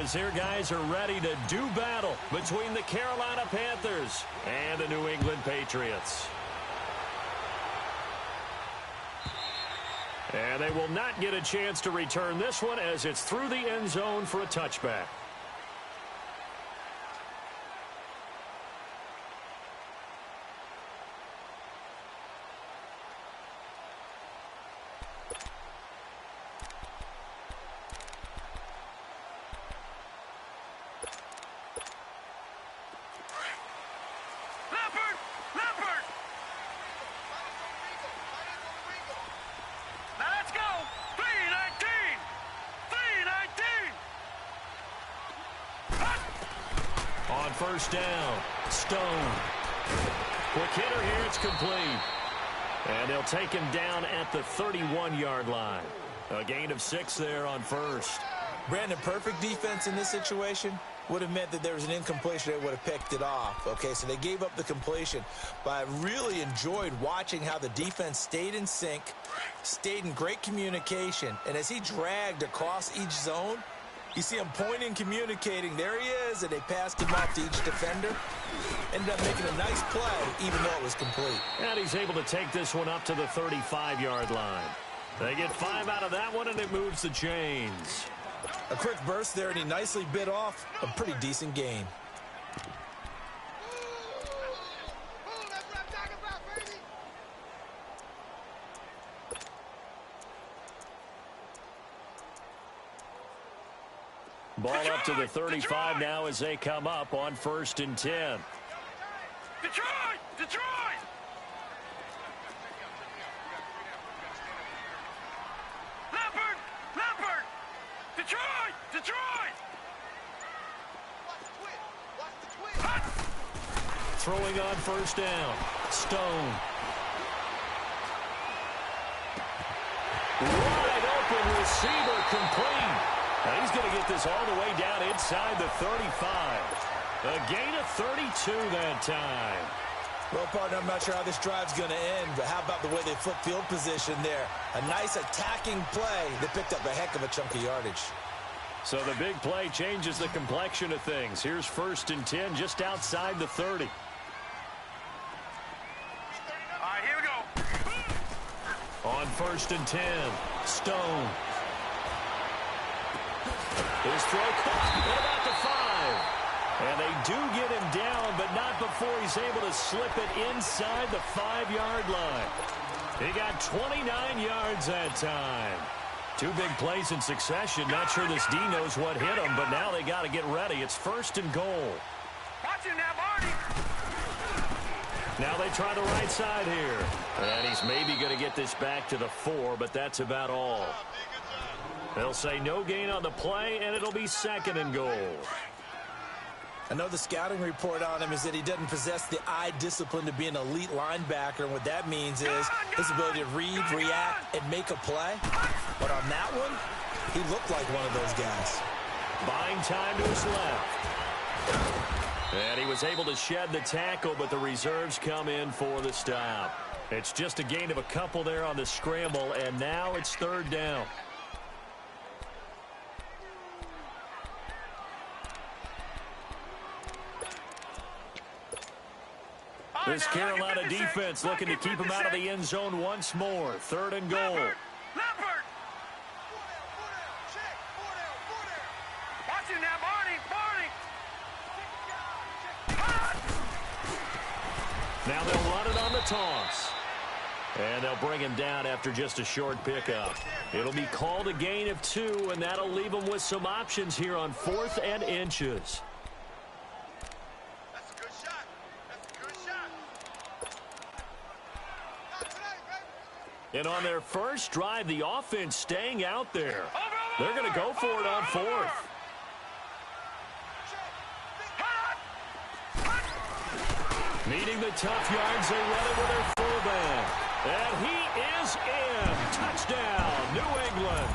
is here guys are ready to do battle between the Carolina Panthers and the New England Patriots. And they will not get a chance to return this one as it's through the end zone for a touchback. First down, Stone. Quick hitter here, it's complete. And they'll take him down at the 31-yard line. A gain of 6 there on first. Brandon, perfect defense in this situation would have meant that there was an incompletion. They would have picked it off. Okay, so they gave up the completion. But I really enjoyed watching how the defense stayed in sync, stayed in great communication. And as he dragged across each zone, you see him pointing, communicating. There he is, and they passed him off to each defender. Ended up making a nice play, even though it was complete. And he's able to take this one up to the 35-yard line. They get 5 out of that one, and it moves the chains. A quick burst there, and he nicely bit off a pretty decent gain. Ball up to the 35 now as they come up on 1st and 10. Detroit! Detroit! Leopard! Leopard! Detroit! Detroit! Throwing on 1st down. Stone. Wide open receiver complete. Now he's going to get this all the way down inside the 35. A gain of 32 that time. Well, partner, I'm not sure how this drive's going to end, but how about the way they flip field position there? A nice attacking play. They picked up a heck of a chunk of yardage. So the big play changes the complexion of things. Here's 1st and 10 just outside the 30. All right, here we go. On 1st and 10, Stone. His throw caught at about the 5. And they do get him down, but not before he's able to slip it inside the 5-yard line. He got 29 yards that time. 2 big plays in succession. Not sure this D knows what hit him, but now they got to get ready. It's 1st and goal. Watch him now, Barney. Now they try the right side here. And he's maybe going to get this back to the 4, but that's about all. They'll say no gain on the play, and it'll be 2nd and goal. I know the scouting report on him is that he doesn't possess the eye discipline to be an elite linebacker, and what that means is his ability to read, react, and make a play. But on that one, he looked like one of those guys. Buying time to his left. And he was able to shed the tackle, but the reserves come in for the stop. It's just a gain of a couple there on the scramble, and now it's 3rd down. This Carolina defense looking to keep him out of the end zone once more. 3rd and goal. Leopard! Watch him now, Barney! Barney! Now they'll run it on the toss. And they'll bring him down after just a short pickup. It'll be called a gain of 2, and that'll leave them with some options here on 4th and inches. And on their first drive, the offense staying out there. They're going to go for it on 4th. Needing the tough yards, they run it with their fullback. And he is in. Touchdown, New England.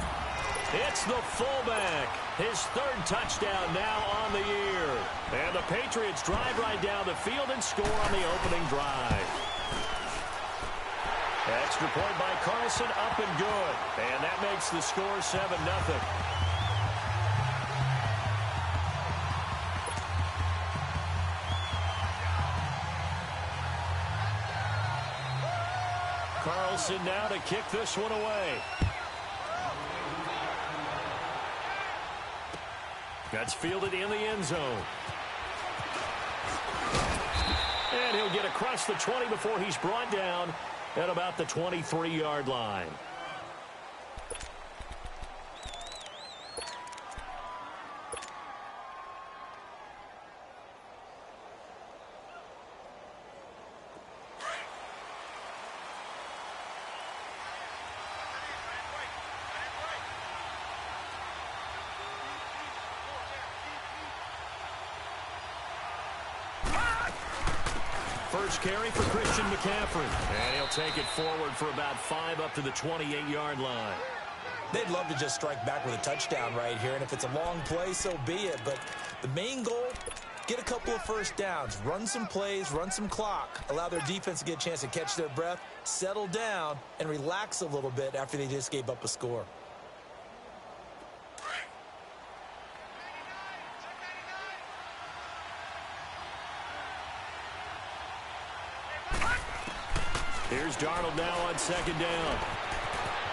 It's the fullback. His 3rd touchdown now on the year. And the Patriots drive right down the field and score on the opening drive. Extra point by Carlson, up and good. And that makes the score 7-0. Carlson now to kick this one away. That's fielded in the end zone. And he'll get across the 20 before he's brought down at about the 23-yard line. First carry for Christian McCaffrey. And he'll take it forward for about 5 up to the 28-yard line. They'd love to just strike back with a touchdown right here, and if it's a long play, so be it. But the main goal, get a couple of first downs, run some plays, run some clock, allow their defense to get a chance to catch their breath, settle down, and relax a little bit after they just gave up a score. Here's Darnold now on second down.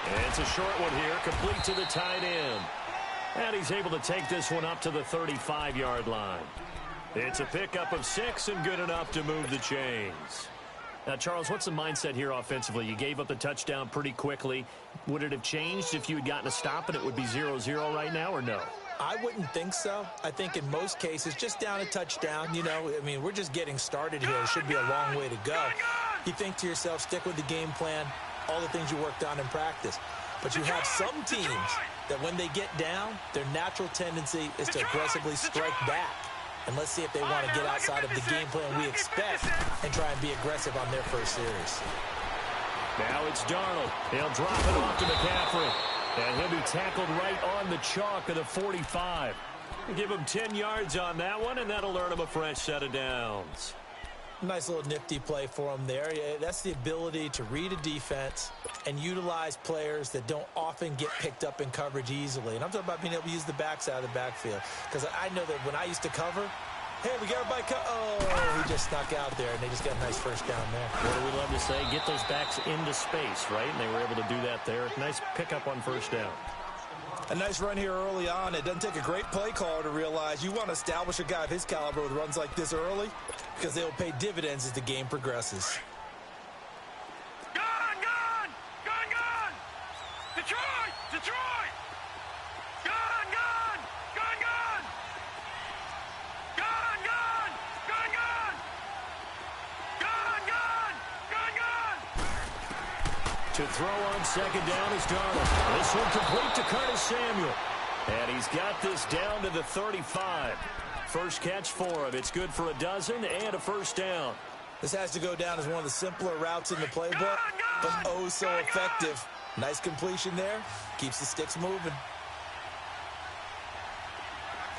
And it's a short one here, complete to the tight end. And he's able to take this one up to the 35-yard line. It's a pickup of 6 and good enough to move the chains. Now, Charles, what's the mindset here offensively? You gave up the touchdown pretty quickly. Would it have changed if you had gotten a stop and it would be 0-0 right now, or no? I wouldn't think so. I think in most cases, just down a touchdown, you know, I mean, we're just getting started here. It should be a long way to go. You think to yourself, stick with the game plan, all the things you worked on in practice. But you have some teams that when they get down, their natural tendency is to aggressively strike back. And let's see if they want to get outside of the game plan we expect and try and be aggressive on their first series. Now it's Darnold. He'll drop it off to McCaffrey. And he'll be tackled right on the chalk of the 45. Give him 10 yards on that one, and that'll earn him a fresh set of downs. Nice little nifty play for him there. That's the ability to read a defense and utilize players that don't often get picked up in coverage easily. And I'm talking about being able to use the backs out of the backfield. Because I know that when I used to cover, hey, we got everybody oh, he just snuck out there, and they just got a nice first down there. What do we love to say? Get those backs into space, right? And they were able to do that there. Nice pickup on first down. A nice run here early on. It doesn't take a great play caller to realize you want to establish a guy of his caliber with runs like this early because they'll pay dividends as the game progresses. Gone, gone! Gone, gone! Detroit! Detroit! Gone, gone! Gone, gone! Gone, gone! Gone, gone! Gone, gone! Gone, gone! To throw on second down is Darnold. This one complete to Curtis Samuel. And he's got this down to the 35. First catch for him. It's good for a dozen and a first down. This has to go down as one of the simpler routes in the playbook, but oh so effective. Nice completion there. Keeps the sticks moving.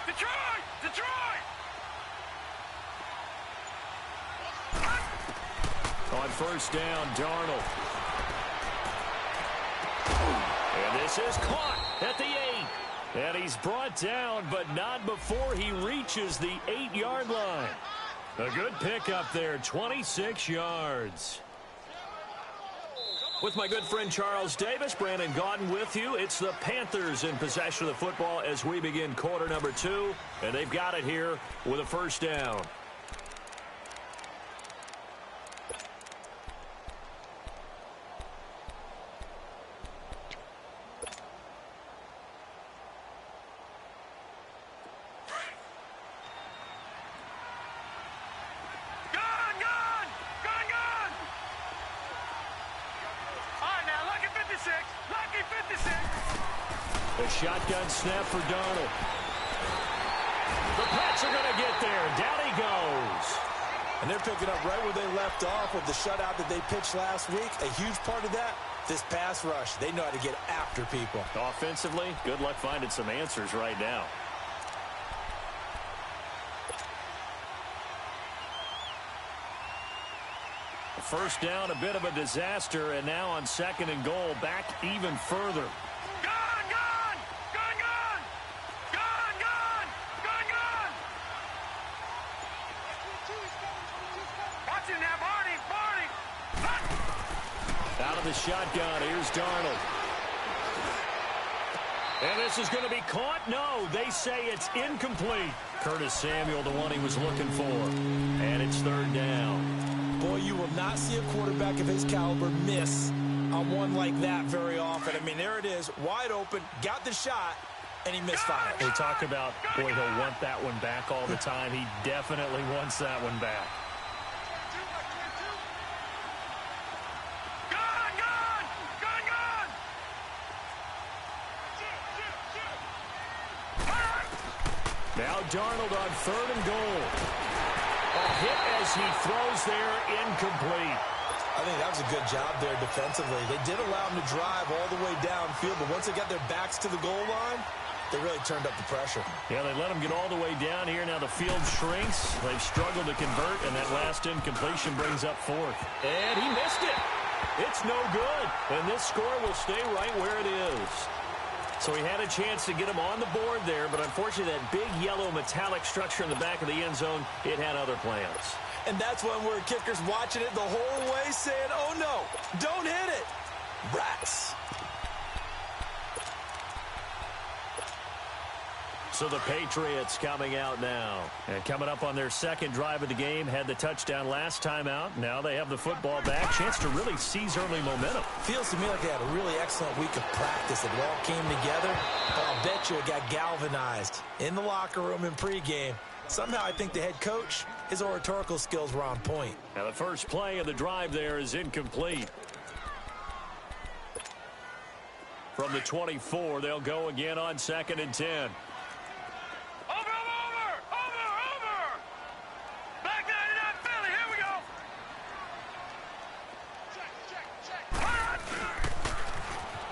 Detroit! Detroit! On first down, Darnold. And this is caught at the 8. And he's brought down, but not before he reaches the 8-yard line. A good pickup there, 26 yards. With my good friend Charles Davis, Brandon Gaudin with you. It's the Panthers in possession of the football as we begin quarter number 2. And they've got it here with a first down. A shotgun snap for Darnold. The Pats are going to get there. Down he goes. And they're picking up right where they left off with the shutout that they pitched last week. A huge part of that, this pass rush. They know how to get after people. Offensively, good luck finding some answers right now. First down, a bit of a disaster, and now on second and goal, back even further. the shotgun. Here's Darnold. And this is going to be caught. No, they say it's incomplete. Curtis Samuel, the one he was looking for. And it's third down. Boy, you will not see a quarterback of his caliber miss on one like that very often. I mean, there it is, wide open, got the shot, and he misfired. We talk about, boy, he'll want that one back all the time. He definitely wants that one back. Now Darnold on third and goal. A hit as he throws there, incomplete. I think that was a good job there defensively. They did allow him to drive all the way downfield, but once they got their backs to the goal line, they really turned up the pressure. Yeah, they let him get all the way down here. Now the field shrinks. They've struggled to convert, and that last incompletion brings up fourth. And he missed it. It's no good. And this score will stay right where it is. So he had a chance to get him on the board there, but unfortunately that big yellow metallic structure in the back of the end zone, it had other plans. And that's when we're kickers watching it the whole way saying, oh no, don't hit it. Rats. So the Patriots coming out now. And coming up on their second drive of the game, had the touchdown last time out. Now they have the football back. Chance to really seize early momentum. Feels to me like they had a really excellent week of practice. It all came together. But I'll bet you it got galvanized in the locker room in pregame. Somehow I think the head coach, his oratorical skills were on point. Now the first play of the drive there is incomplete. From the 24, they'll go again on 2nd and 10.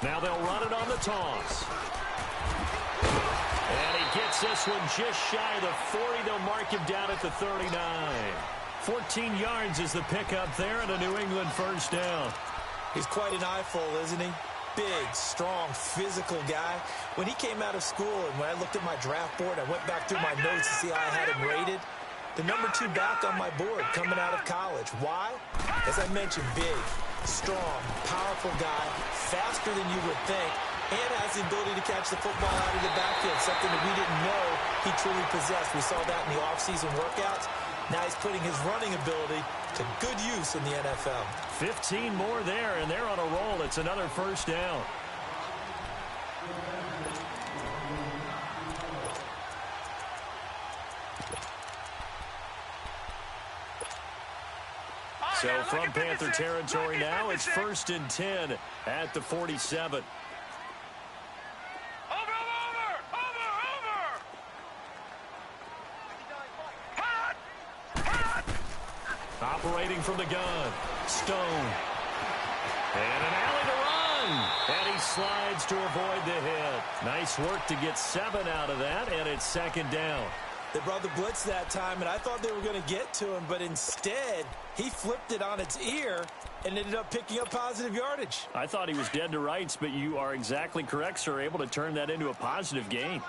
Now they'll run it on the toss. And he gets this one just shy of the 40. They'll mark him down at the 39. 14 yards is the pickup there and a New England first down. He's quite an eyeful, isn't he? Big, strong, physical guy. When he came out of school and when I looked at my draft board, I went back through my notes to see how I had him rated. The number 2 back on my board coming out of college. Why? As I mentioned, big, strong, powerful guy, faster than you would think, and has the ability to catch the football out of the backfield, something that we didn't know he truly possessed. We saw that in the offseason workouts. Now he's putting his running ability to good use in the NFL. 15 more there, and they're on a roll. It's another first down. So from Panther territory now, it's 1st and 10 at the 47. Operating from the gun, Stone. And an alley to run. And he slides to avoid the hit. Nice work to get 7 out of that, and it's 2nd down. They brought the blitz that time, and I thought they were going to get to him, but instead, he flipped it on its ear and ended up picking up positive yardage. I thought he was dead to rights, but you are exactly correct, sir, able to turn that into a positive gain.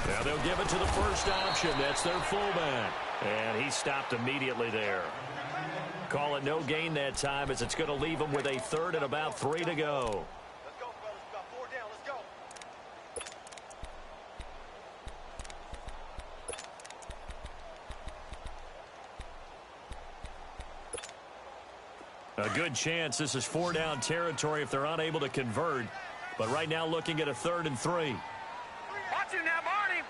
Now they'll give it to the first option. That's their fullback. And he stopped immediately there. Call it no gain that time as it's going to leave him with a 3rd and about 3 to go. Let's go, fellas. We've got 4 down. Let's go. A good chance this is 4 down territory if they're unable to convert. But right now looking at a 3rd and 3. Watch it now, Barney.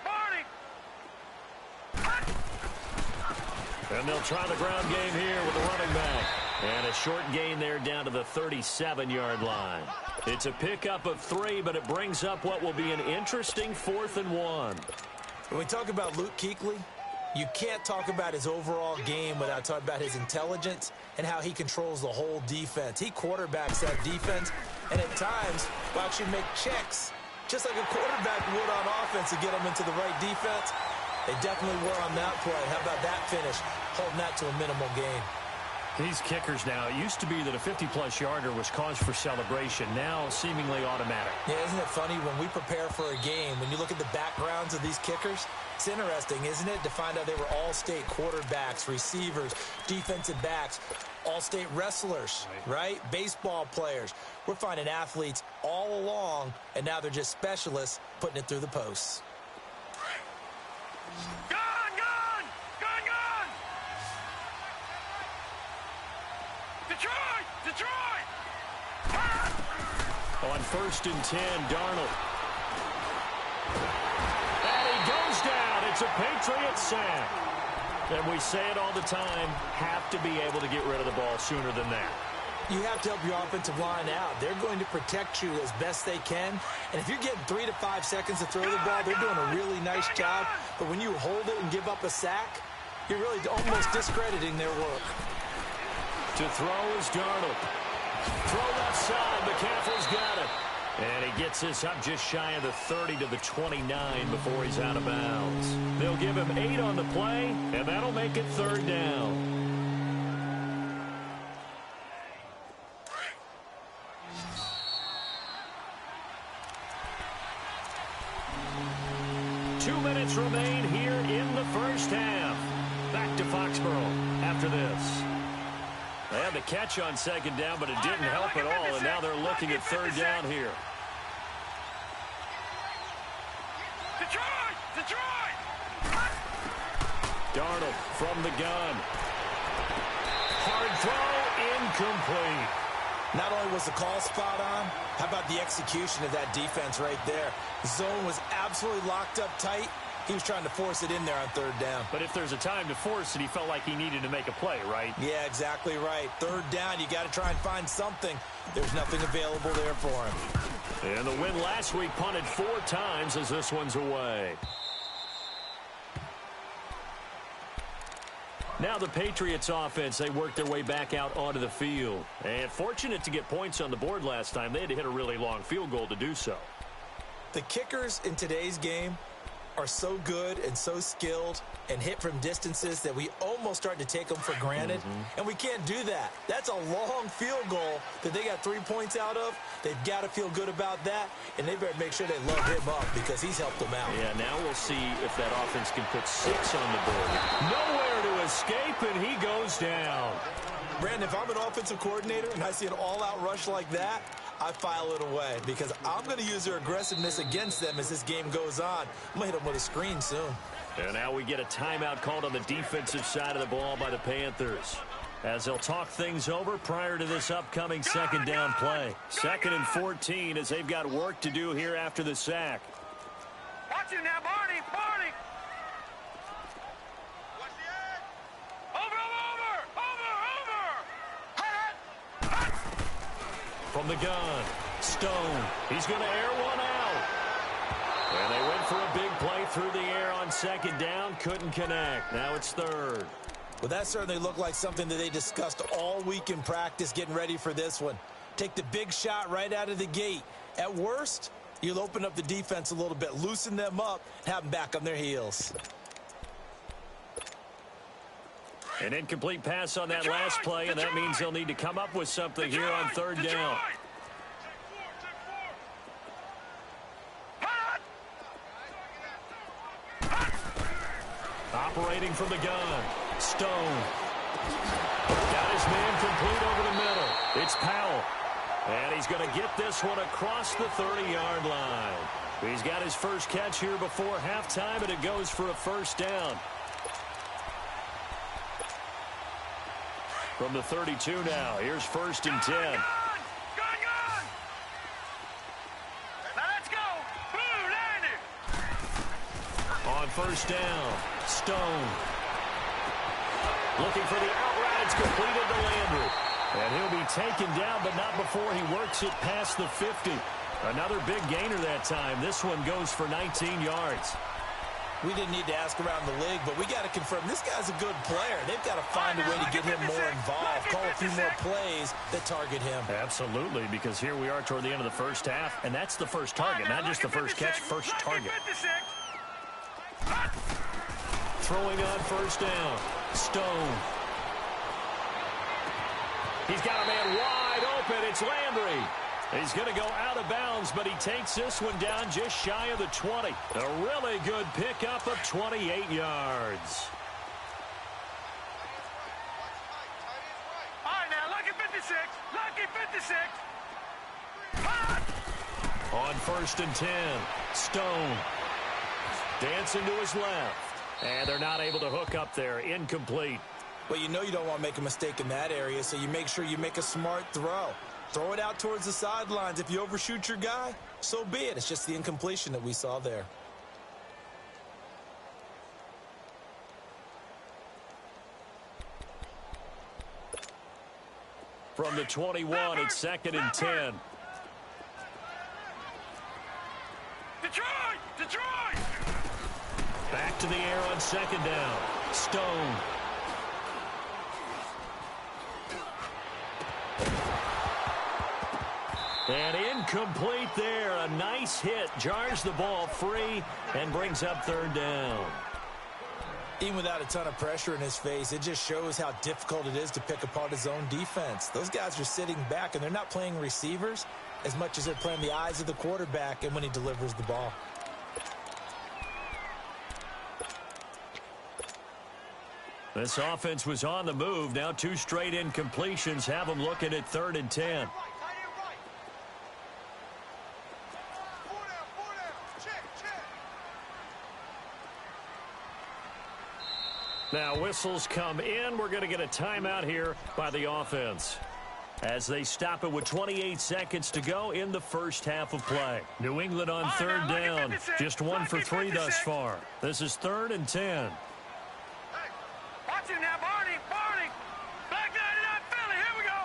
And they'll try the ground game here with the running back. And a short gain there down to the 37-yard line. It's a pickup of 3, but it brings up what will be an interesting 4th and 1. When we talk about Luke Kuechly, you can't talk about his overall game without talking about his intelligence and how he controls the whole defense. He quarterbacks that defense, and at times will actually make checks, just like a quarterback would on offense to get them into the right defense. They definitely were on that play. How about that finish? Holding that to a minimal gain. These kickers now, it used to be that a 50-plus yarder was cause for celebration. Now, seemingly automatic. Yeah, isn't it funny when we prepare for a game, when you look at the backgrounds of these kickers, it's interesting, isn't it, to find out they were all-state quarterbacks, receivers, defensive backs, all-state wrestlers, right? Baseball players. We're finding athletes all along, and now they're just specialists putting it through the posts. Gun! Detroit! On 1st and 10, Darnold. And he goes down. It's a Patriots sack. And we say it all the time, have to be able to get rid of the ball sooner than that. You have to help your offensive line out. They're going to protect you as best they can. And if you're getting 3 to 5 seconds to throw the ball, they're doing a really nice job. But when you hold it and give up a sack, you're really almost discrediting their work. To throw is Darnold. Throw left side. McCaffrey's got it. And he gets this up just shy of the 30 to the 29 before he's out of bounds. They'll give him 8 on the play, and that'll make it 3rd down. Two minutes remain here in the first half. Back to Foxborough after this. They had the catch on 2nd down, but it didn't help at all, and now they're looking at 3rd down here. Detroit! Darnold from the gun. Hard throw, incomplete. Not only was the call spot on, how about the execution of that defense right there? The zone was absolutely locked up tight. He was trying to force it in there on 3rd down. But if there's a time to force it, he felt like he needed to make a play, right? Yeah, exactly right. 3rd down, you got to try and find something. There's nothing available there for him. And the win last week punted 4 times as this one's away. Now the Patriots offense, they worked their way back out onto the field. And fortunate to get points on the board last time. They had to hit a really long field goal to do so. The kickers in today's game are so good and so skilled and hit from distances that we almost start to take them for granted. And we can't do that. That's a long field goal that they got 3 points out of. They've got to feel good about that, and they better make sure they load him up because he's helped them out. Yeah, now we'll see if that offense can put 6 on the board. Nowhere to escape, and he goes down. Brandon, if I'm an offensive coordinator and I see an all-out rush like that, I file it away because I'm going to use their aggressiveness against them as this game goes on. I'm going to hit them with a screen soon. And now we get a timeout called on the defensive side of the ball by the Panthers, as they'll talk things over prior to this upcoming 2nd down play. 2nd and 14 as they've got work to do here after the sack. Watch it now, Barney! Watch the edge! Over! From the gun, Stone. He's going to air one out. And they went for a big play through the air on 2nd down. Couldn't connect. Now it's 3rd. Well, that certainly looked like something that they discussed all week in practice getting ready for this one. Take the big shot right out of the gate. At worst, you'll open up the defense a little bit, loosen them up, and have them back on their heels. An incomplete pass on that last play, and that means they'll need to come up with something here on 3rd down. Operating from the gun, Stone. Got his man complete over the middle. It's Powell. And he's going to get this one across the 30-yard line. He's got his first catch here before halftime, and it goes for a 1st down. From the 32 now, here's 1st and 10. Gun! Now let's go! Blue, landed! On 1st down, Stone. Looking for the outright. It's completed to Landry. And he'll be taken down, but not before he works it past the 50. Another big gainer that time. This one goes for 19 yards. We didn't need to ask around the league, but we got to confirm this guy's a good player. They've got to find a way to get him more involved, call a few more plays that target him. Absolutely, because here we are toward the end of the first half, and that's the first target, not just the first catch, first target. Throwing on 1st down, Stone. He's got a man wide open. It's Landry. He's going to go out of bounds, but he takes this one down just shy of the 20. A really good pickup of 28 yards. All right, now, lucky 56. Lucky 56. On 1st and 10, Stone dancing to his left. And they're not able to hook up there. Incomplete. Well, you know you don't want to make a mistake in that area, so you make sure you make a smart throw. Throw it out towards the sidelines. If you overshoot your guy, so be it. It's just the incompletion that we saw there. From the 21, it's 2nd and 10. Detroit! Detroit! Back to the air on 2nd down. Stone. And incomplete there. A nice hit. Jars the ball free and brings up 3rd down. Even without a ton of pressure in his face, it just shows how difficult it is to pick apart his own defense. Those guys are sitting back, and they're not playing receivers as much as they're playing the eyes of the quarterback and when he delivers the ball. This offense was on the move. Now 2 straight incompletions have them looking at 3rd and 10. Now whistles come in. We're going to get a timeout here by the offense as they stop it with 28 seconds to go in the first half of play. New England on 3rd down. Just 1 for 3 thus far. This is 3rd and 10. Watch him now, Barney. Barney. Back 99 Philly. Here we go.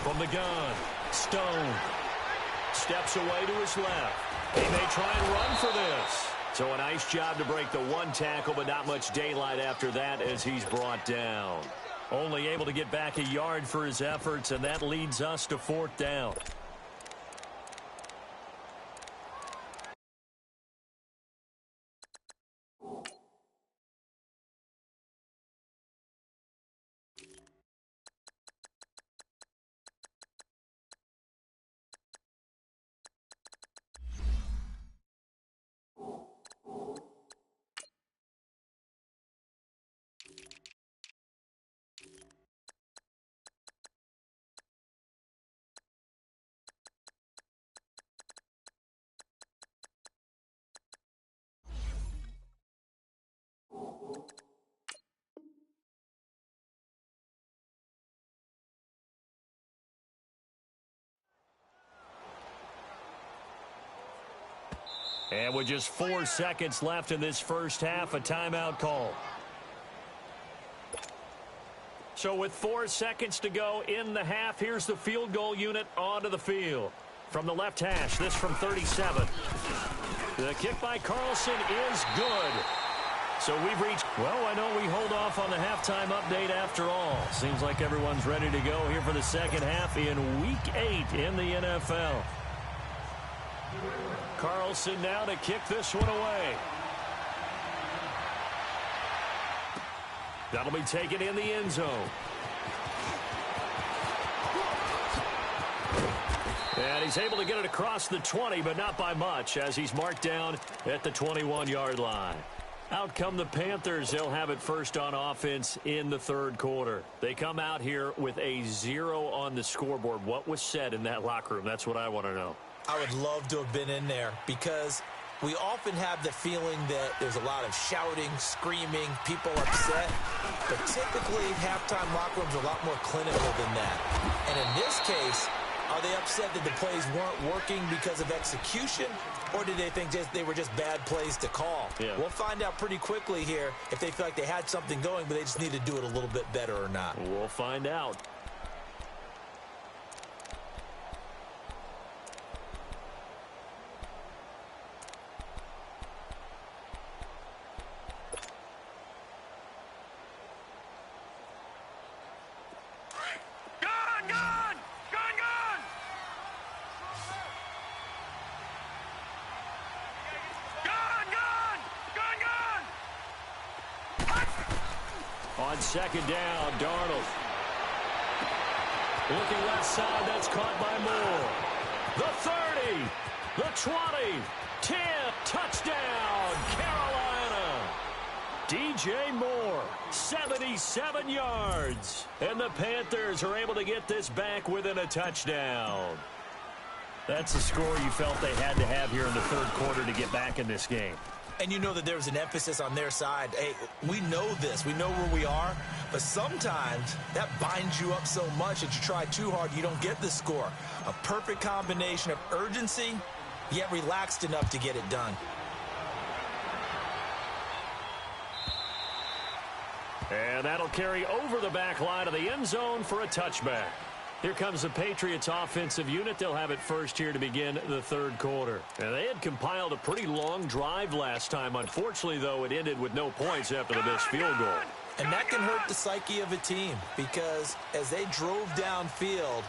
From the gun, Stone steps away to his left. He may try and run for this. So a nice job to break the 1 tackle, but not much daylight after that as he's brought down. Only able to get back a yard for his efforts, and that leads us to 4th down. And with just 4 seconds left in this first half, a timeout call. So with 4 seconds to go in the half, here's the field goal unit onto the field. From the left hash, this from 37. The kick by Carlson is good. So we've reached, well, I know we hold off on the halftime update after all. Seems like everyone's ready to go here for the second half in Week 8 in the NFL. Carlson now to kick this one away. That'll be taken in the end zone. And he's able to get it across the 20, but not by much, as he's marked down at the 21-yard line. Out come the Panthers. They'll have it first on offense in the third quarter. They come out here with a 0 on the scoreboard. What was said in that locker room? That's what I want to know. I would love to have been in there because we often have the feeling that there's a lot of shouting, screaming, people upset. But typically, halftime locker rooms are a lot more clinical than that. And in this case, are they upset that the plays weren't working because of execution, or did they think they were just bad plays to call? Yeah. We'll find out pretty quickly here if they feel like they had something going, but they just need to do it a little bit better or not. We'll find out. On On second down, Darnold. Looking left side, that's caught by Moore. The 30, the 20, 10, touchdown, Carolina. DJ Moore, 77 yards. And the Panthers are able to get this back within a touchdown. That's the score you felt they had to have here in the third quarter to get back in this game. And you know that there's an emphasis on their side. Hey, we know this. We know where we are. But sometimes that binds you up so much that you try too hard, you don't get the score. A perfect combination of urgency, yet relaxed enough to get it done. And that'll carry over the back line of the end zone for a touchback. Here comes the Patriots offensive unit. They'll have it first here to begin the third quarter. And they had compiled a pretty long drive last time. Unfortunately, though, it ended with no points after the missed field goal. And that can hurt the psyche of a team because as they drove downfield,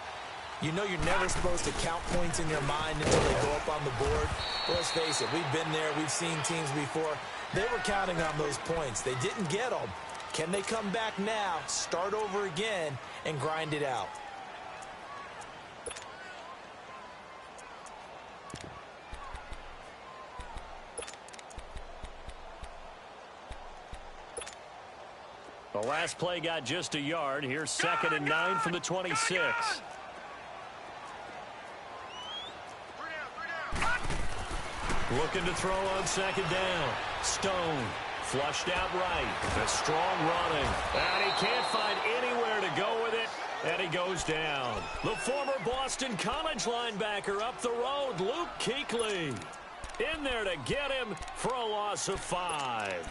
you know you're never supposed to count points in your mind until they go up on the board. But let's face it, we've been there. We've seen teams before. They were counting on those points. They didn't get them. Can they come back now, start over again, and grind it out? The last play got just a yard. Here's 2nd and 9 from the 26. Looking to throw on 2nd down. Stone flushed out right. A strong running. And he can't find anywhere to go with it. And he goes down. The former Boston College linebacker up the road, Luke Kuechly. In there to get him for a loss of 5.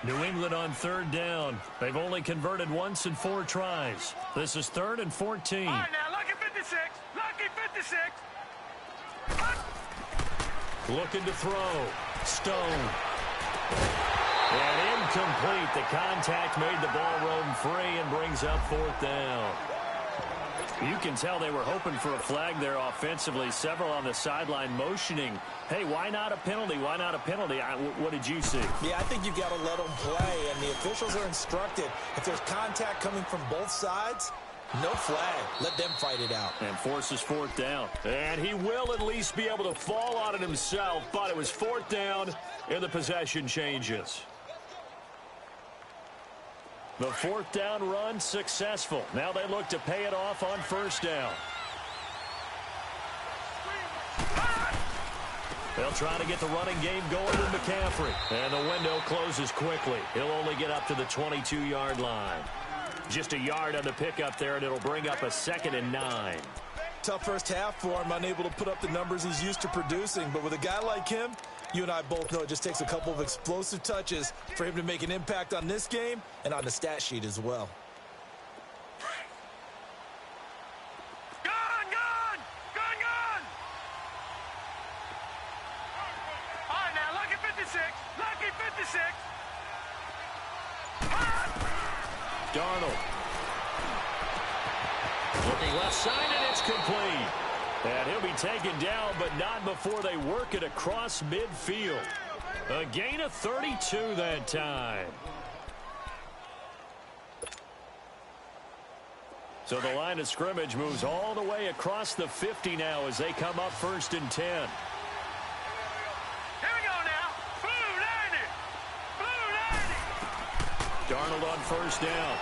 New England on 3rd down. They've only converted once in 4 tries. This is 3rd and 14. All right, now, lucky 56. Lucky 56. Looking to throw. Stone. And incomplete. The contact made the ball roam free and brings up 4th down. You can tell they were hoping for a flag there offensively. Several on the sideline motioning. Hey, why not a penalty? Why not a penalty? What did you see? Yeah, I think you've got to let them play, and the officials are instructed. If there's contact coming from both sides, no flag. Let them fight it out. And forces 4th down. And he will at least be able to fall on it himself, but it was 4th down, and the possession changes. The 4th down run successful. Now they look to pay it off on 1st down. They'll try to get the running game going with McCaffrey. And the window closes quickly. He'll only get up to the 22-yard line. Just a yard on the pickup there, and it'll bring up a 2nd and 9. Tough first half for him, unable to put up the numbers he's used to producing. But with a guy like him, you and I both know it just takes a couple of explosive touches for him to make an impact on this game and on the stat sheet as well. Gone, gone, gone, gone. All right, now, lucky 56. Lucky 56. Darnold. Looking left side, and it's complete. And he'll be taken down, but not before they work it across midfield. A gain of 32 that time. So the line of scrimmage moves all the way across the 50 now as they come up 1st and 10. Here we go now. Blue 90. Blue 90. Darnold on 1st down.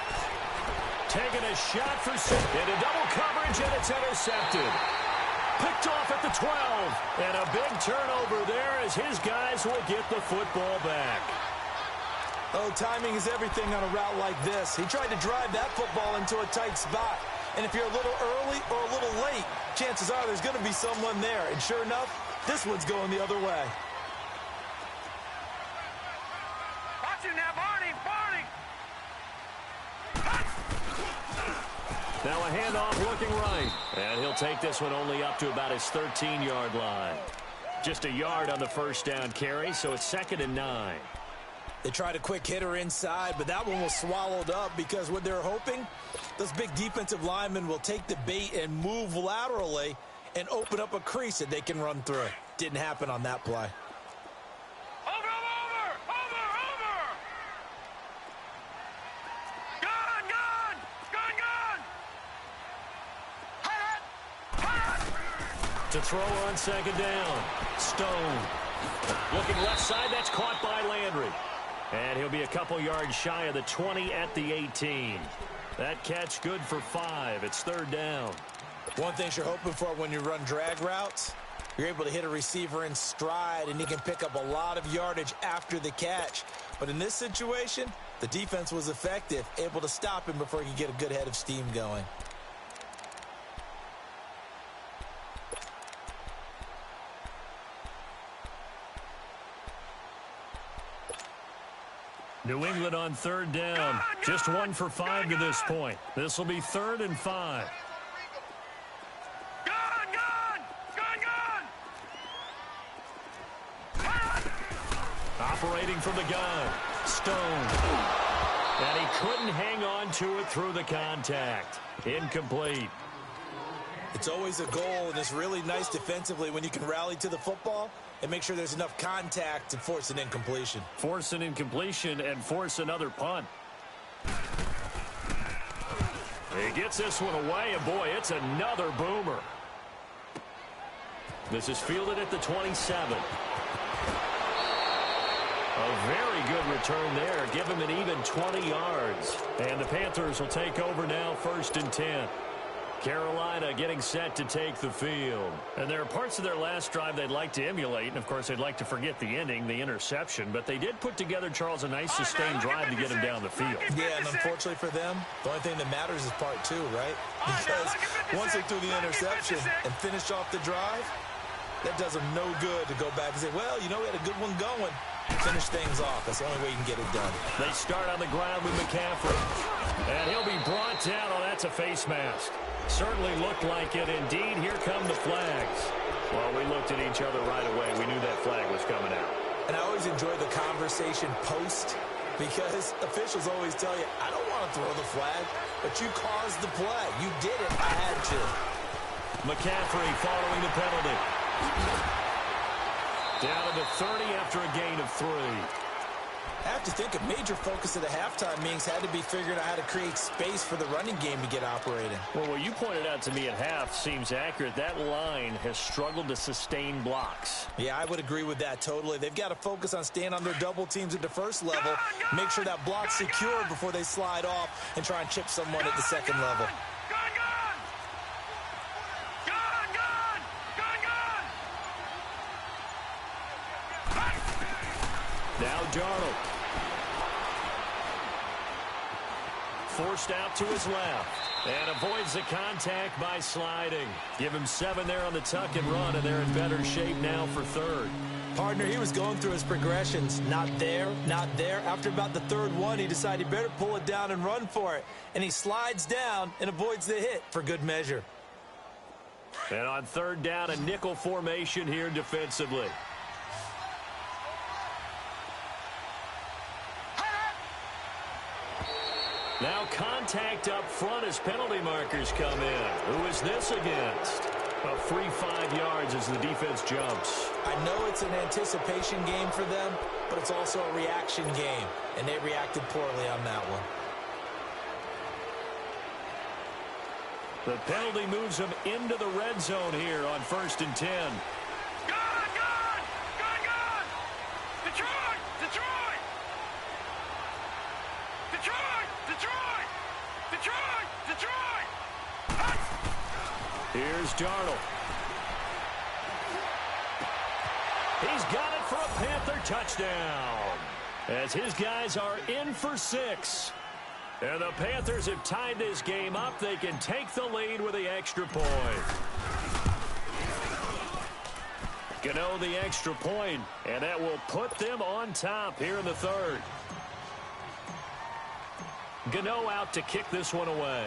Taking a shot for 6. Into double coverage, and it's intercepted. Picked off at the 12. And a big turnover there as his guys will get the football back. Oh, timing is everything on a route like this. He tried to drive that football into a tight spot. And if you're a little early or a little late, chances are there's going to be someone there. And sure enough, this one's going the other way. Watch it now, Barney, Barney. Now a handoff looking right. And he'll take this one only up to about his 13-yard line. Just a yard on the 1st down carry, so it's 2nd and 9. They tried a quick hitter inside, but that one was swallowed up because what they're hoping, those big defensive linemen will take the bait and move laterally and open up a crease that they can run through. Didn't happen on that play. Over, over, over, over, over. To throw on second down. Stone. Looking left side. That's caught by Landry. And he'll be a couple yards shy of the 20 at the 18. That catch good for 5. It's third down. One thing you're hoping for when you run drag routes, you're able to hit a receiver in stride, and he can pick up a lot of yardage after the catch. But in this situation, the defense was effective, able to stop him before he could get a good head of steam going. New England on third down. Just 1 for 5 to this point. This will be 3rd and 5. Operating from the gun. Stone. And he couldn't hang on to it through the contact. Incomplete. It's always a goal, and it's really nice defensively when you can rally to the football and make sure there's enough contact to force an incompletion. Force an incompletion and force another punt. He gets this one away, and boy, it's another boomer. This is fielded at the 27. A very good return there. Give him an even 20 yards. And the Panthers will take over now, 1st and 10. Carolina getting set to take the field. And there are parts of their last drive they'd like to emulate. And, of course, they'd like to forget the ending, the interception. But they did put together, Charles, a nice sustained drive to get him down the field. Yeah, and unfortunately for them, the only thing that matters is part 2, right? Because once they threw the interception and finished off the drive, that does them no good to go back and say, well, you know, we had a good one going. Finish things off. That's the only way you can get it done. They start on the ground with McCaffrey. And he'll be brought down. Oh, that's a face mask. Certainly looked like it. Indeed, here come the flags. Well, we looked at each other right away. We knew that flag was coming out. And I always enjoy the conversation post because officials always tell you, I don't want to throw the flag, but you caused the play. You did it. I had to. McCaffrey following the penalty. Down to the 30 after a gain of 3. I have to think a major focus of the halftime meetings had to be figuring out how to create space for the running game to get operating. Well, what you pointed out to me at half seems accurate. That line has struggled to sustain blocks. Yeah, I would agree with that totally. They've got to focus on staying on their double teams at the first level, make sure that block's secured before they slide off and try and chip someone at the second level. Now Darnold. Forced out to his left. And avoids the contact by sliding. Give him 7 there on the tuck and run, and they're in better shape now for 3rd. Partner, he was going through his progressions. Not there, not there. After about the 3rd one, he decided he better pull it down and run for it. And he slides down and avoids the hit for good measure. And on 3rd down, a nickel formation here defensively. Now contact up front as penalty markers come in. Who is this against? A free 5 yards as the defense jumps. I know it's an anticipation game for them, but it's also a reaction game, and they reacted poorly on that one. The penalty moves them into the red zone here on 1st and 10. Here's Darnold. He's got it for a Panther touchdown. As his guys are in for 6. And the Panthers have tied this game up. They can take the lead with the extra point. Gano the extra point, and that will put them on top here in the 3rd. Gano out to kick this one away.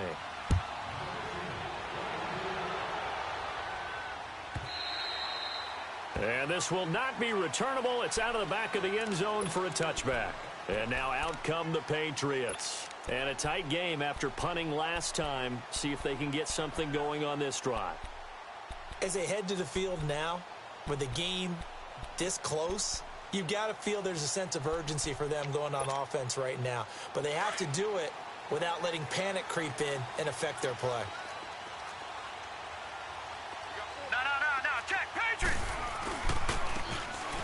And this will not be returnable. It's out of the back of the end zone for a touchback. And now out come the Patriots. And a tight game after punting last time. See if they can get something going on this drive. As they head to the field now, with the game this close, you've got to feel there's a sense of urgency for them going on offense right now. But they have to do it without letting panic creep in and affect their play. No,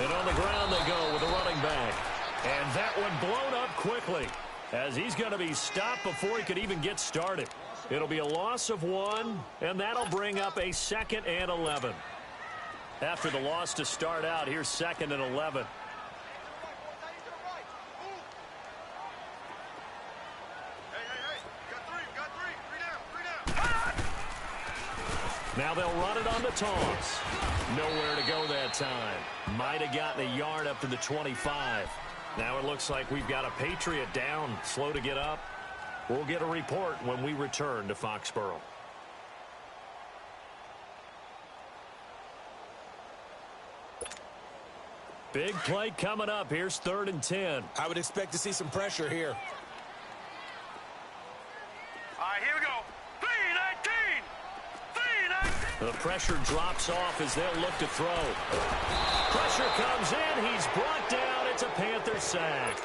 And on the ground they go with the running back. And that one blown up quickly as he's going to be stopped before he could even get started. It'll be a loss of 1, and that'll bring up a 2nd and 11. After the loss to start out, here's 2nd and 11. Now they'll run it on the toss. Nowhere to go that time. Might have gotten a yard up to the 25. Now it looks like we've got a Patriot down, slow to get up. We'll get a report when we return to Foxborough. Big play coming up. Here's 3rd and 10. I would expect to see some pressure here. All right, here we go. 3-19. 3-19. The pressure drops off as they'll look to throw. Pressure comes in. He's brought down. It's a Panther sack.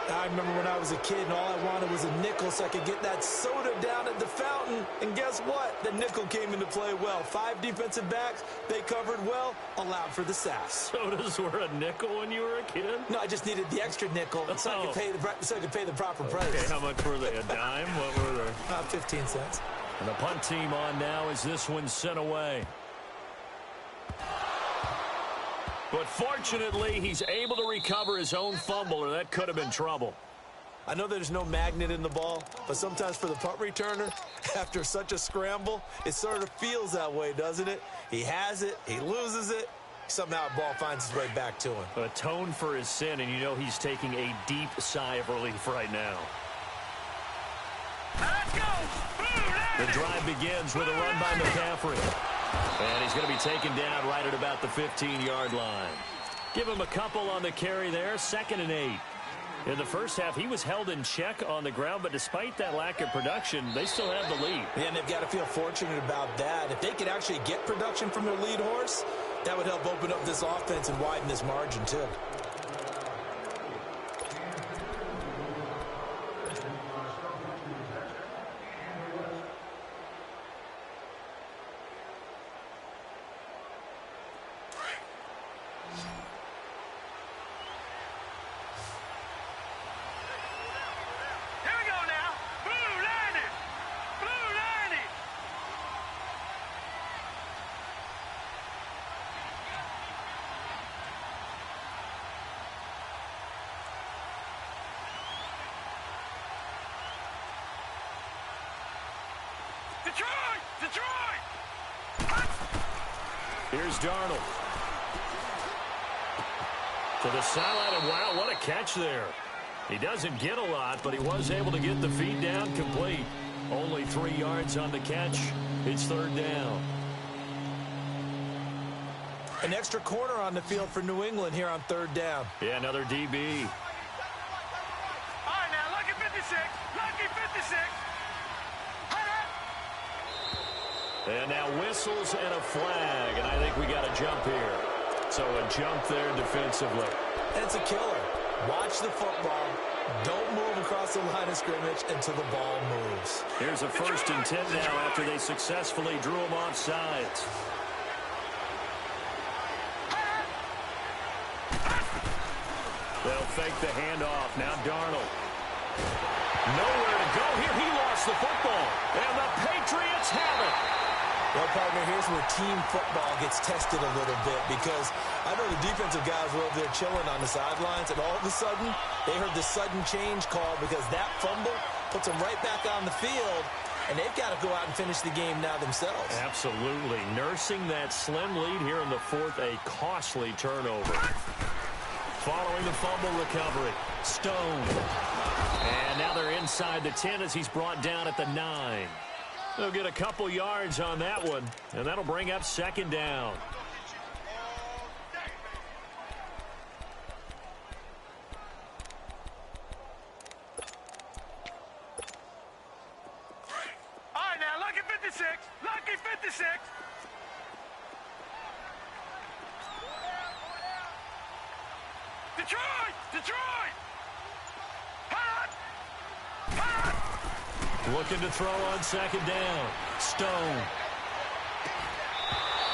I remember when I was a kid and all I wanted was a nickel so I could get that soda down at the fountain. And guess what? The nickel came into play well. 5 defensive backs, they covered well, allowed for the sack. Sodas were a nickel when you were a kid? No, I just needed the extra nickel so I could pay the proper price. Okay, how much were they? A dime? What were they? 15 cents. And the punt team on now as this one's sent away. But fortunately, he's able to recover his own fumble, or that could have been trouble. I know there's no magnet in the ball, but sometimes for the punt returner, after such a scramble, it sort of feels that way, doesn't it? He has it, he loses it, somehow the ball finds its way back to him. Atone for his sin, and you know he's taking a deep sigh of relief right now. Let's go. The drive begins with a run by McCaffrey. And he's going to be taken down right at about the 15-yard line. Give him a couple on the carry there, 2nd and 8. In the first half, he was held in check on the ground, but despite that lack of production, they still have the lead. Yeah, and they've got to feel fortunate about that. If they could actually get production from their lead horse, that would help open up this offense and widen this margin, too. Detroit! Here's Darnold. To the sideline, and wow, what a catch there. He doesn't get a lot, but he was able to get the feed down complete. Only 3 yards on the catch. It's 3rd down. An extra corner on the field for New England here on 3rd down. Yeah, another DB. All right, now, lucky 56. Lucky 56. And now whistles and a flag, and I think we got a jump here. So a jump there defensively. And it's a killer. Watch the football. Don't move across the line of scrimmage until the ball moves. Here's a 1st and 10 now after they successfully drew him off sides. They'll fake the handoff. Now Darnold. Nowhere to go here. He lost the football. And the Patriots have it. Well, partner, here's where team football gets tested a little bit because I know the defensive guys were over there chilling on the sidelines, and all of a sudden, they heard the sudden change call because that fumble puts them right back on the field, and they've got to go out and finish the game now themselves. Absolutely. Nursing that slim lead here in the 4th, a costly turnover. Following the fumble recovery, Stone. And now they're inside the 10 as he's brought down at the 9. They'll get a couple yards on that one, and that'll bring up 2nd down. All right, now, lucky 56. Lucky 56. Detroit! Detroit! Hot! Hot! Looking to throw on 2nd down. Stone.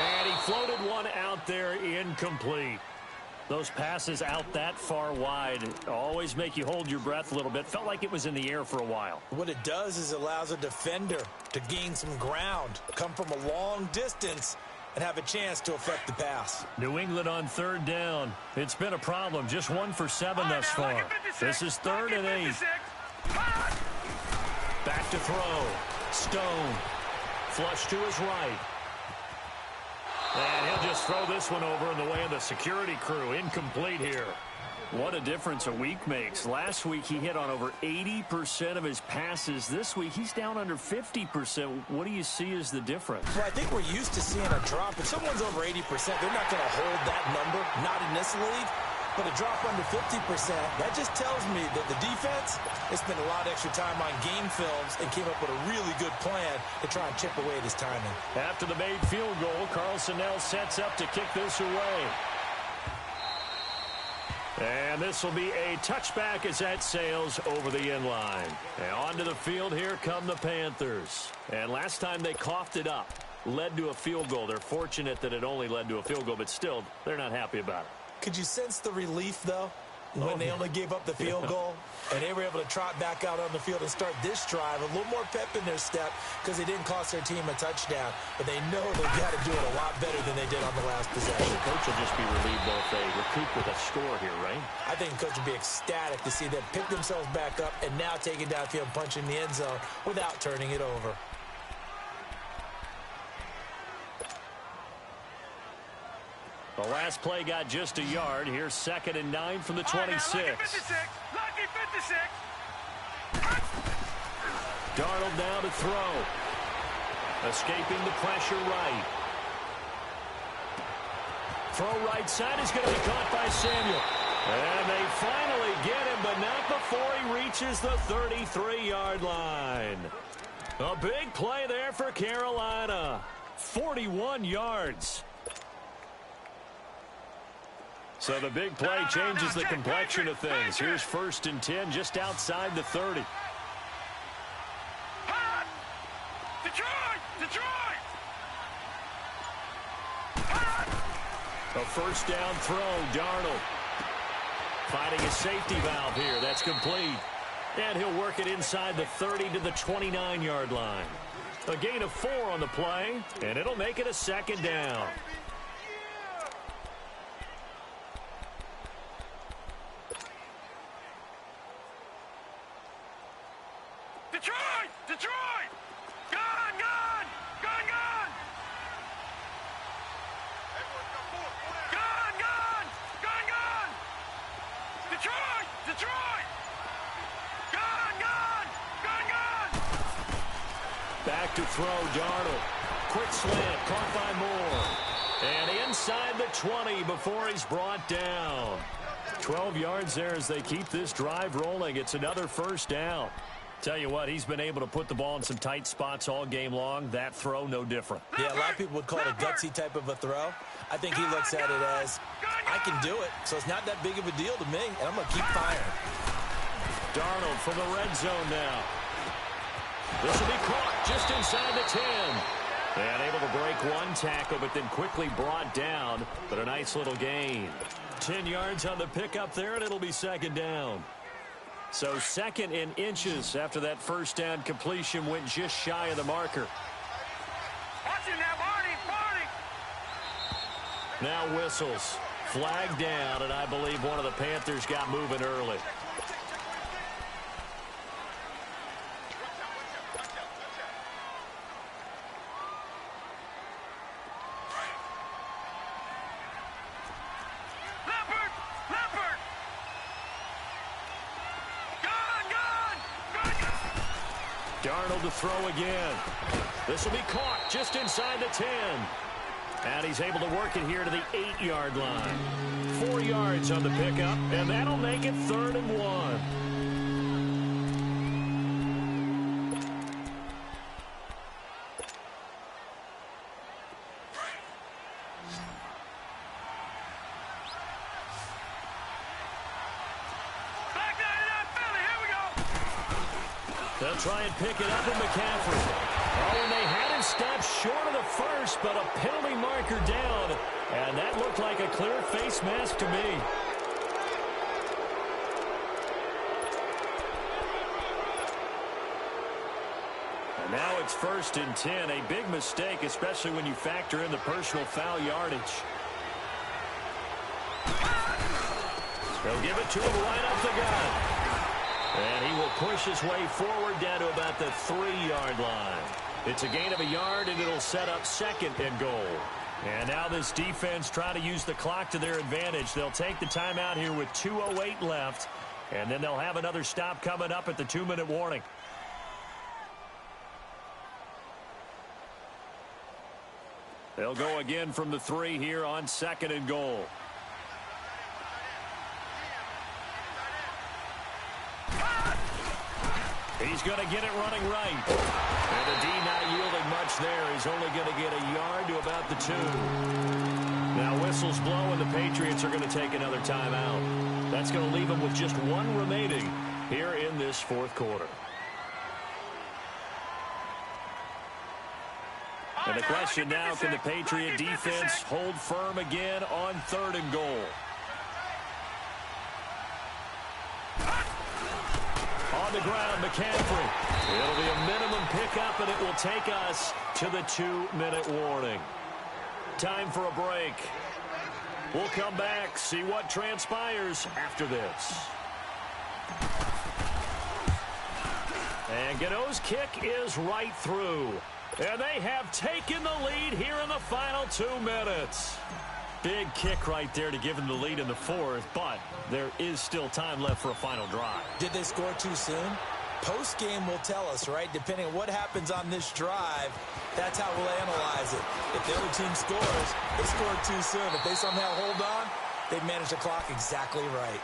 And he floated one out there incomplete. Those passes out that far wide always make you hold your breath a little bit. Felt like it was in the air for a while. What it does is it allows a defender to gain some ground, come from a long distance, and have a chance to affect the pass. New England on third down. It's been a problem. Just 1 for 7 thus far. This is 3rd and 8. Back to throw. Stone. Flush to his right. And he'll just throw this one over in the way of the security crew. Incomplete here. What a difference a week makes. Last week he hit on over 80% of his passes. This week he's down under 50%. What do you see as the difference? Well, I think we're used to seeing a drop. If someone's over 80%, they're not going to hold that number, not in this league. But a drop under 50%, that just tells me that the defense has spent a lot of extra time on game films and came up with a really good plan to try and chip away at his timing. After the made field goal, Carlson now sets up to kick this away. And this will be a touchback as that sails over the end line. And onto the field, here come the Panthers. And last time they coughed it up, led to a field goal. They're fortunate that it only led to a field goal, but still, they're not happy about it. Could you sense the relief, though, when they only gave up the field goal and they were able to trot back out on the field and start this drive? A little more pep in their step because they didn't cost their team a touchdown, but they know they've got to do it a lot better than they did on the last possession. The coach will just be relieved, though, if they recoup with a score here, right? I think the coach will be ecstatic to see them pick themselves back up and now take it downfield and punch in the end zone without turning it over. The last play got just a yard. Here's 2nd and 9 from the 26. Lucky 56. Lucky 56. Darnold now to throw. Escaping the pressure right. Throw right side is going to be caught by Samuel. And they finally get him, but not before he reaches the 33-yard line. A big play there for Carolina. 41 yards. So the big play changes the complexion of things. Here's 1st and 10 just outside the 30. Detroit! A first down throw, Darnold. Finding a safety valve here. That's complete. And he'll work it inside the 30 to the 29-yard line. A gain of 4 on the play, and it'll make it a 2nd down. Detroit! Gone! Detroit! Gone! Back to throw, Darnold. Quick slant, caught by Moore. And inside the 20 before he's brought down. 12 yards there as they keep this drive rolling. It's another first down. Tell you what, he's been able to put the ball in some tight spots all game long. That throw, no different. Yeah, a lot of people would call it a gutsy type of a throw. I think he looks at it as, I can do it, so it's not that big of a deal to me, and I'm going to keep firing. Darnold from the red zone now. This will be caught just inside the 10. And able to break one tackle, but then quickly brought down. But a nice little gain. 10 yards on the pickup there, and it'll be 2nd down. So 2nd in inches after that first down completion went just shy of the marker. Watch it now, Barney! Now whistles. Flag down, and I believe one of the Panthers got moving early. Darnold to throw again. This will be caught just inside the 10. And he's able to work it here to the 8-yard line. 4 yards on the pickup, and that'll make it 3rd and 1. They'll try and pick it up with McCaffrey. Oh, and they had him stopped short of the first, but a penalty marker down. And that looks looked like a clear face mask to me. And now it's 1st and 10. A big mistake, especially when you factor in the personal foul yardage. They'll give it to him right up the gut. And he will push his way forward down to about the 3-yard line. It's a gain of a yard, and it'll set up 2nd and goal. And now this defense trying to use the clock to their advantage. They'll take the timeout here with 2:08 left, and then they'll have another stop coming up at the 2-minute warning. They'll go again from the 3 here on 2nd and goal. He's going to get it running right. And the D not yielding much there. He's only going to get a yard to about the 2. Now whistles blow, and the Patriots are going to take another timeout. That's going to leave them with just 1 remaining here in this 4th quarter. And the question now, can the Patriot defense hold firm again on 3rd and goal? On the ground, McCaffrey. It'll be a minimum pickup, and it will take us to the 2-minute warning. Time for a break. We'll come back, see what transpires after this. And Gano's kick is right through. And they have taken the lead here in the final 2 minutes. Big kick right there to give them the lead in the 4th, but there is still time left for a final drive. Did they score too soon? Post-game will tell us, right? Depending on what happens on this drive, that's how we'll analyze it. If the other team scores, they scored too soon. If they somehow hold on, they've managed the clock exactly right.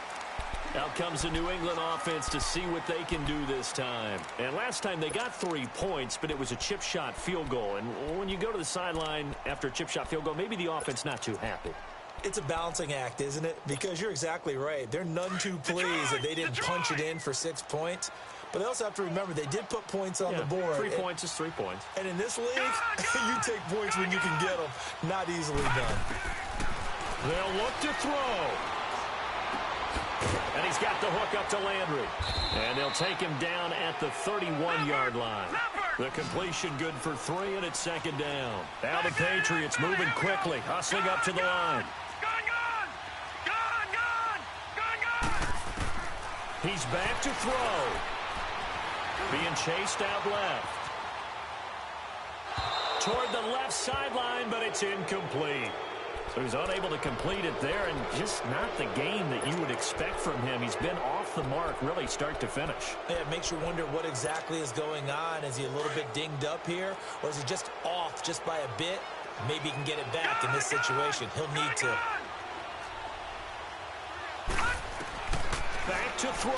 Out comes the New England offense to see what they can do this time. And last time they got 3 points, but it was a chip shot field goal. And when you go to the sideline after a chip shot field goal, maybe the offense not too happy. It's a balancing act, isn't it? Because you're exactly right. They're none too pleased that they didn't punch it in for 6 points. But they also have to remember they did put points on the board. 3 points is 3 points. And in this league, you take points when you can get them. Not easily done. They'll look to throw. And he's got the hook up to Landry. And they'll take him down at the 31-yard line. The completion good for 3, and it's 2nd down. Now the Patriots moving quickly, hustling up to the line. He's back to throw. Being chased out left. Toward the left sideline, but it's incomplete. So he's unable to complete it there, and just not the game that you would expect from him. He's been off the mark, really, start to finish. Yeah, it makes you wonder what exactly is going on. Is he a little bit dinged up here, or is he just off just by a bit? Maybe he can get it back in this situation. He'll need to. Back to throw.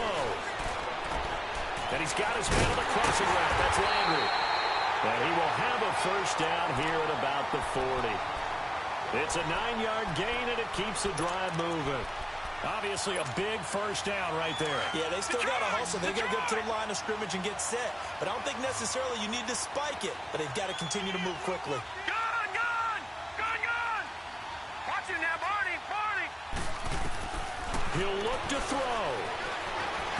And he's got his man on the crossing route. That's Landry. And he will have a 1st down here at about the 40. It's a 9-yard gain, and it keeps the drive moving. Obviously a big 1st down right there. Yeah, they still got to hustle. They got to get up to the line of scrimmage and get set. But I don't think necessarily you need to spike it. But they've got to continue to move quickly. Gone! Watch it now, Barney! He'll look to throw.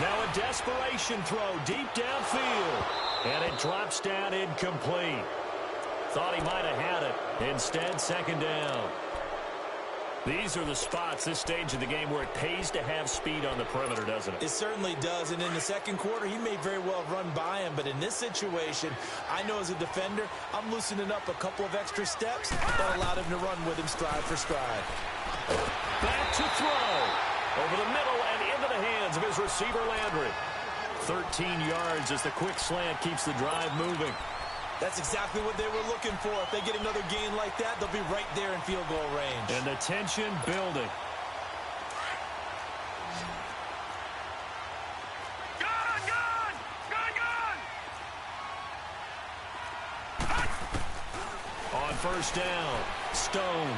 Now a desperation throw deep downfield. And it drops down incomplete. Thought he might have had it. Instead, 2nd down. These are the spots, this stage of the game, where it pays to have speed on the perimeter, doesn't it? It certainly does. And in the 2nd quarter, he may very well run by him. But in this situation, I know as a defender, I'm loosening up a couple of extra steps that allowed him to run with him stride for stride. Back to throw. Over the middle and into the hands of his receiver, Landry. 13 yards as the quick slant keeps the drive moving. That's exactly what they were looking for. If they get another gain like that, they'll be right there in field goal range. And the tension building. On 1st down, Stone.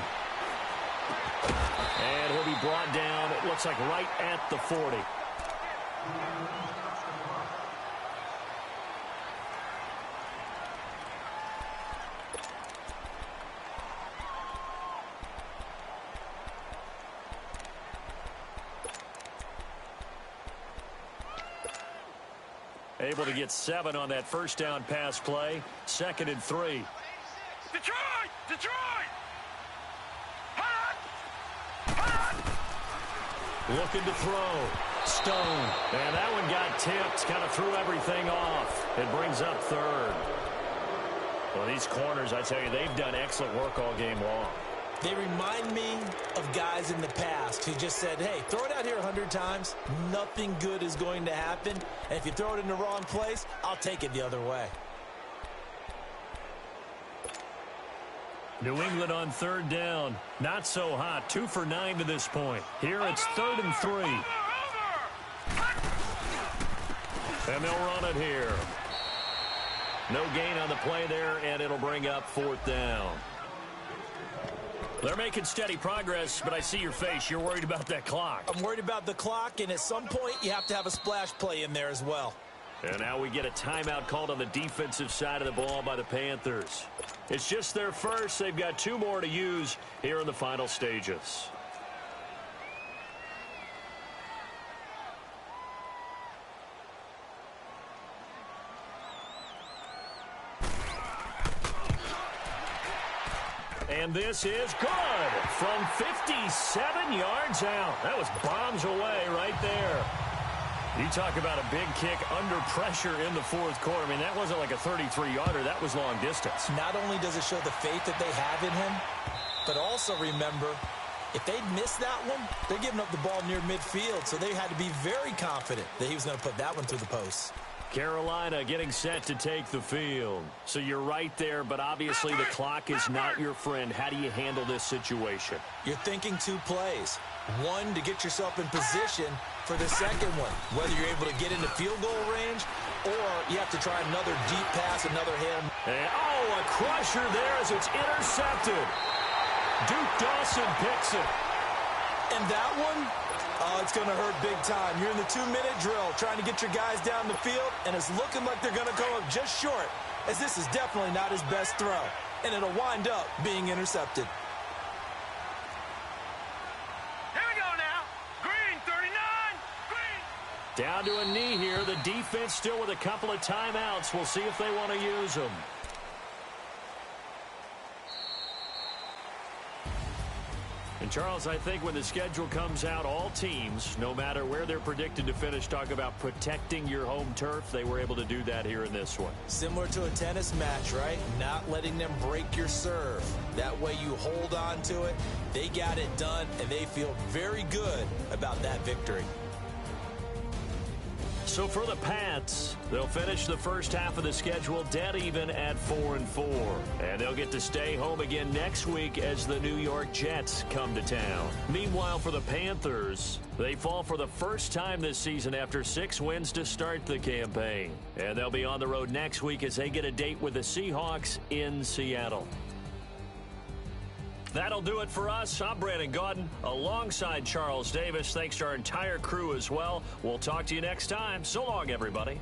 And he'll be brought down, it looks like right at the 40. Able to get 7 on that first down pass play. 2nd and 3. Detroit! Detroit! Looking to throw. Stone. And that one got tipped. Kind of threw everything off. It brings up 3rd. Well, these corners, I tell you, they've done excellent work all game long. They remind me of guys in the past who just said, hey, throw it out here 100 times. Nothing good is going to happen. And if you throw it in the wrong place, I'll take it the other way. New England on 3rd down. Not so hot. 2 for 9 to this point. Here it's 3rd and 3. And they'll run it here. No gain on the play there, and it'll bring up 4th down. They're making steady progress, but I see your face. You're worried about that clock. I'm worried about the clock, and at some point you have to have a splash play in there as well. And now we get a timeout called on the defensive side of the ball by the Panthers. It's just their first. They've got 2 more to use here in the final stages. And this is good from 57 yards out. That was bombs away right there. You talk about a big kick under pressure in the 4th quarter. I mean, that wasn't like a 33-yarder. That was long distance. Not only does it show the faith that they have in him, but also remember, if they'd missed that one, they're giving up the ball near midfield, so they had to be very confident that he was going to put that one through the posts. Carolina getting set to take the field. So you're right there, but obviously the clock is not your friend. How do you handle this situation? You're thinking 2 plays. One, to get yourself in position for the second one, whether you're able to get into field goal range or you have to try another deep pass, another hit. And, oh, a crusher there as it's intercepted. Duke Dawson picks it. And that one, oh, it's going to hurt big time. You're in the 2-minute drill trying to get your guys down the field, and it's looking like they're going to come up just short, as this is definitely not his best throw, and it'll wind up being intercepted. Here we go now. Green, 39. Green. Down to a knee here. The defense still with a couple of timeouts. We'll see if they want to use them. And, Charles, I think when the schedule comes out, all teams, no matter where they're predicted to finish, talk about protecting your home turf. They were able to do that here in this one. Similar to a tennis match, right? Not letting them break your serve. That way you hold on to it. They got it done, and they feel very good about that victory. So for the Pats, they'll finish the first half of the schedule dead even at 4-4. And they'll get to stay home again next week as the New York Jets come to town. Meanwhile, for the Panthers, they fall for the first time this season after 6 wins to start the campaign. And they'll be on the road next week as they get a date with the Seahawks in Seattle. That'll do it for us. I'm Brandon Gaudin alongside Charles Davis. Thanks to our entire crew as well. We'll talk to you next time. So long, everybody.